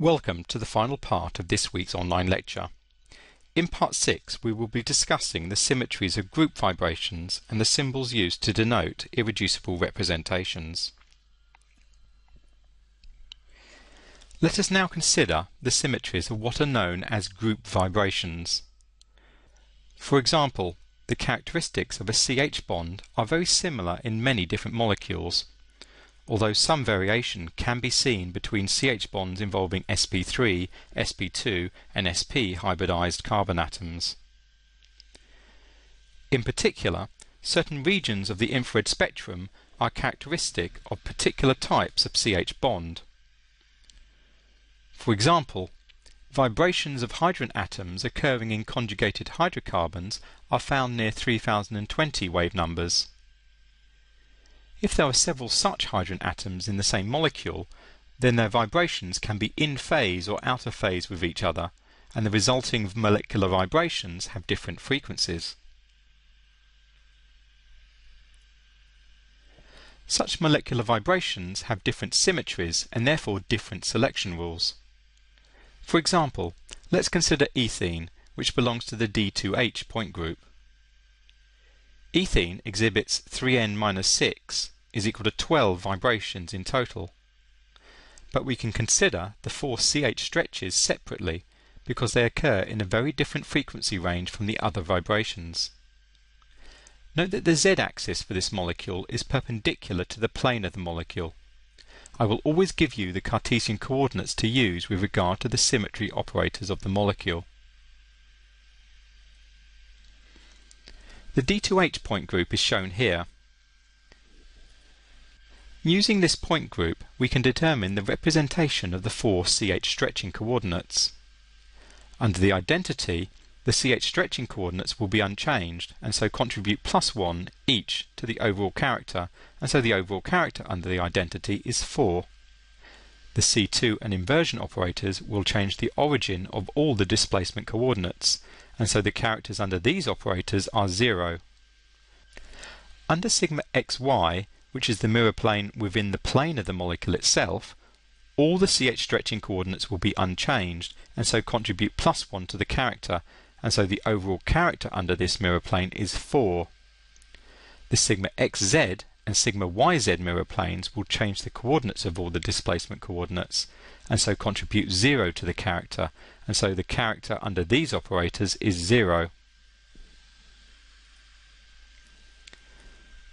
Welcome to the final part of this week's online lecture. In part 6 we will be discussing the symmetries of group vibrations and the symbols used to denote irreducible representations. Let us now consider the symmetries of what are known as group vibrations. For example, the characteristics of a CH bond are very similar in many different molecules, although some variation can be seen between CH bonds involving sp3, sp2 and sp hybridized carbon atoms. In particular, certain regions of the infrared spectrum are characteristic of particular types of CH bond. For example, vibrations of hydrogen atoms occurring in conjugated hydrocarbons are found near 3020 wave numbers. If there are several such hydrogen atoms in the same molecule, then their vibrations can be in phase or out of phase with each other, and the resulting molecular vibrations have different frequencies. Such molecular vibrations have different symmetries and therefore different selection rules. For example, let's consider ethene, which belongs to the D2H point group. Ethene exhibits 3n-6 is equal to 12 vibrations in total. But we can consider the 4 CH stretches separately because they occur in a very different frequency range from the other vibrations. Note that the z-axis for this molecule is perpendicular to the plane of the molecule. I will always give you the Cartesian coordinates to use with regard to the symmetry operators of the molecule. The D2H point group is shown here. Using this point group, we can determine the representation of the 4 CH stretching coordinates. Under the identity, the CH stretching coordinates will be unchanged and so contribute +1 each to the overall character, and so the overall character under the identity is 4. The C2 and inversion operators will change the origin of all the displacement coordinates, and so the characters under these operators are 0. Under sigma xy, which is the mirror plane within the plane of the molecule itself, all the CH stretching coordinates will be unchanged and so contribute +1 to the character, and so the overall character under this mirror plane is 4. The sigma xz and sigma yz mirror planes will change the coordinates of all the displacement coordinates and so contribute 0 to the character, and so the character under these operators is 0.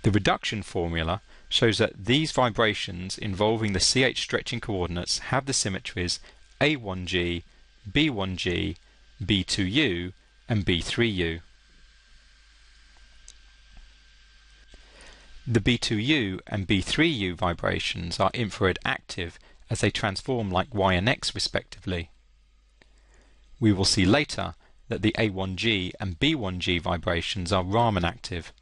The reduction formula shows that these vibrations involving the CH stretching coordinates have the symmetries A1G, B1G, B2U and B3U. The B2U and B3U vibrations are infrared active as they transform like Y and X respectively. We will see later that the A1G and B1G vibrations are Raman active.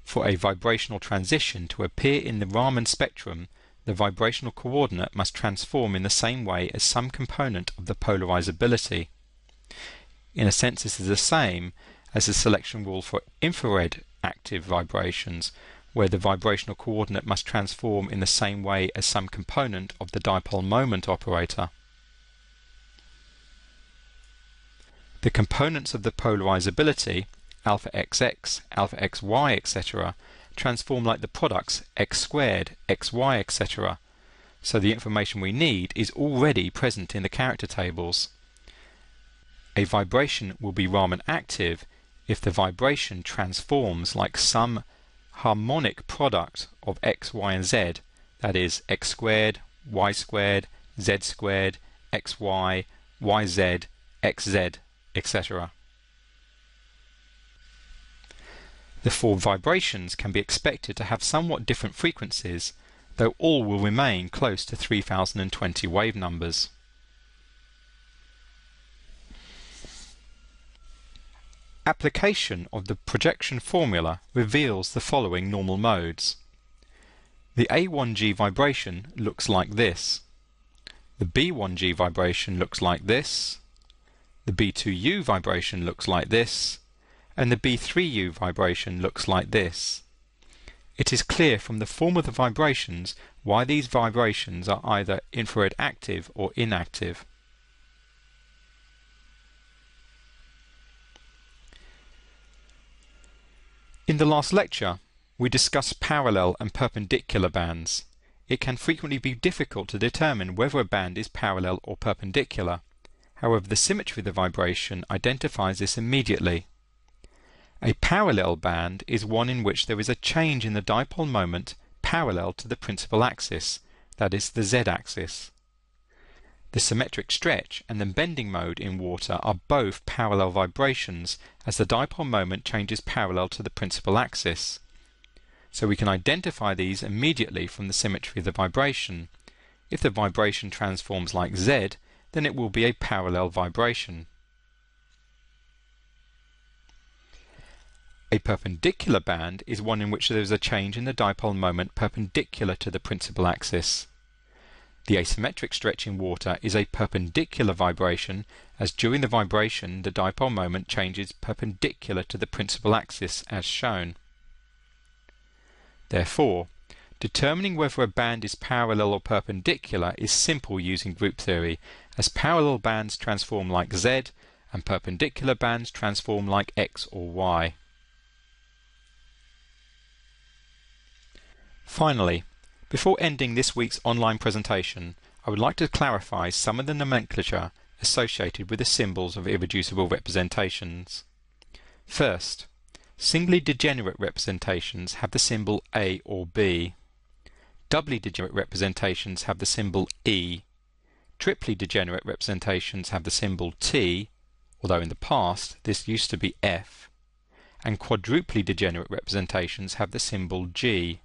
For a vibrational transition to appear in the Raman spectrum, the vibrational coordinate must transform in the same way as some component of the polarizability. In a sense, this is the same as the selection rule for infrared active vibrations, where the vibrational coordinate must transform in the same way as some component of the dipole moment operator. The components of the polarizability, alpha xx, alpha xy, etc., transform like the products x squared, xy, etc., so the information we need is already present in the character tables. A vibration will be Raman active if the vibration transforms like some harmonic product of x, y and z, that is x squared, y squared, z squared, xy, yz, xz, etc. The 4 vibrations can be expected to have somewhat different frequencies, though all will remain close to 3020 wave numbers. Application of the projection formula reveals the following normal modes. The A1G vibration looks like this. The B1G vibration looks like this. The B2U vibration looks like this. And the B3U vibration looks like this. It is clear from the form of the vibrations why these vibrations are either infrared active or inactive. In the last lecture, we discussed parallel and perpendicular bands. It can frequently be difficult to determine whether a band is parallel or perpendicular. However, the symmetry of the vibration identifies this immediately. A parallel band is one in which there is a change in the dipole moment parallel to the principal axis, that is, the z-axis. The symmetric stretch and the bending mode in water are both parallel vibrations, as the dipole moment changes parallel to the principal axis. So we can identify these immediately from the symmetry of the vibration. If the vibration transforms like z, then it will be a parallel vibration. A perpendicular band is one in which there is a change in the dipole moment perpendicular to the principal axis. The asymmetric stretch in water is a perpendicular vibration, as during the vibration the dipole moment changes perpendicular to the principal axis as shown. Therefore, determining whether a band is parallel or perpendicular is simple using group theory, as parallel bands transform like z and perpendicular bands transform like x or y. Finally, before ending this week's online presentation, I would like to clarify some of the nomenclature associated with the symbols of irreducible representations. First, singly degenerate representations have the symbol A or B. Doubly degenerate representations have the symbol E. Triply degenerate representations have the symbol T, although in the past this used to be F. And quadruply degenerate representations have the symbol G.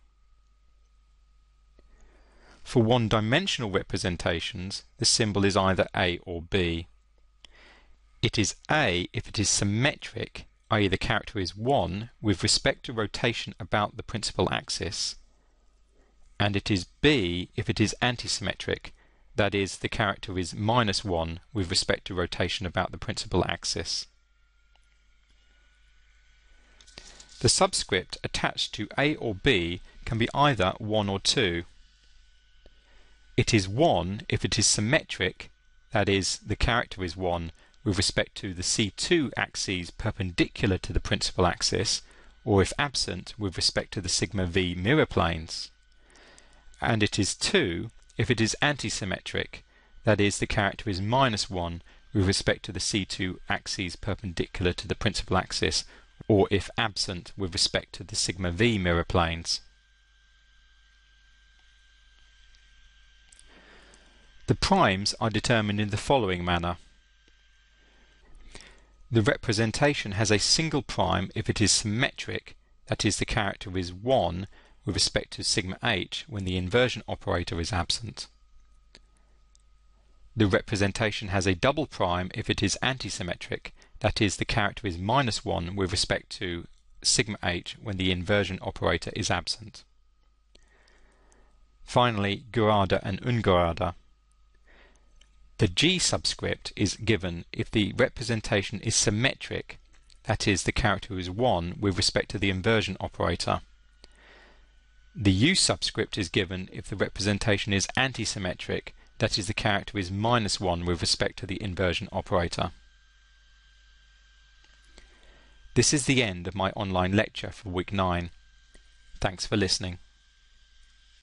For one-dimensional representations, the symbol is either A or B. It is A if it is symmetric, i.e. the character is 1 with respect to rotation about the principal axis, and it is B if it is antisymmetric, that is, the character is -1 with respect to rotation about the principal axis. The subscript attached to A or B can be either 1 or 2. It is 1 if it is symmetric, that is, the character is 1 with respect to the C2 axes perpendicular to the principal axis, or if absent with respect to the sigma v mirror planes. And it is 2 if it is antisymmetric, that is, the character is -1 with respect to the C2 axes perpendicular to the principal axis, or if absent with respect to the sigma v mirror planes. The primes are determined in the following manner. The representation has a single prime if it is symmetric, that is, the character is 1 with respect to sigma h when the inversion operator is absent. The representation has a double prime if it is antisymmetric, that is, the character is -1 with respect to sigma h when the inversion operator is absent. Finally, gerade and ungerade. The G subscript is given if the representation is symmetric, that is, the character is 1 with respect to the inversion operator. The U subscript is given if the representation is antisymmetric, that is, the character is -1 with respect to the inversion operator. This is the end of my online lecture for week 9. Thanks for listening.